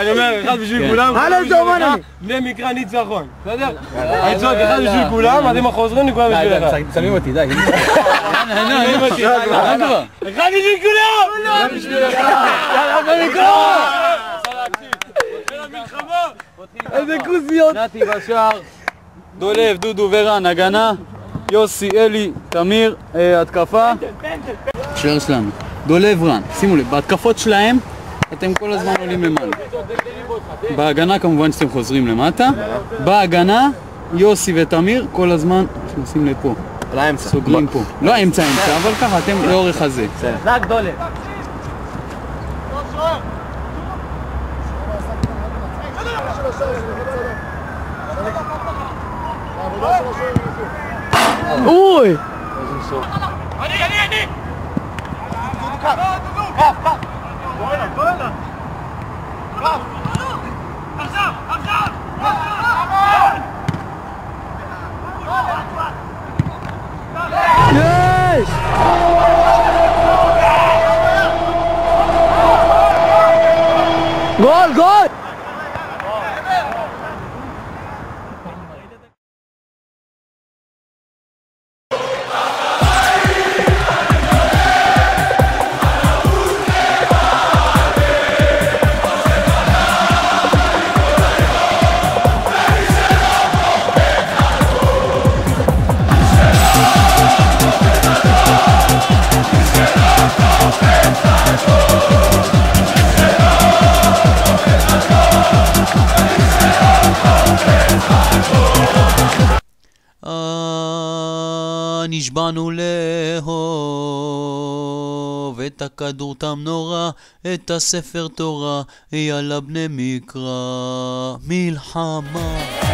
אני אומר, אחד בשביל כולם, בני מקרא ניצחון, בסדר? אני צועק אחד בשביל כולם, אתם החוזרים לכולם בשביל אחד. צלמים אותי, די. אחד בשביל כולם! כולם בשביל אחד! יאללה, במקרא! איזה כוסיות! נתי בשער, דולב, דודו ורן, הגנה, יוסי, אלי, תמיר, התקפה. שוער שלנו, דולב, רן, שימו לב, בהתקפות שלהם אתם כל הזמן עולים למעלה. בהגנה כמובן שאתם חוזרים למטה. בהגנה, יוסי ותמיר כל הזמן נכנסים לפה. לאמצע. סוגרים פה. לא אמצע, אבל ככה אתם לאורך הזה. רק דולב. אוי! אני! יש! גול, גול! נשבענו לאהוב את הכדור תם נורא, את הספר תורה, יאללה בני מקרא, מלחמה.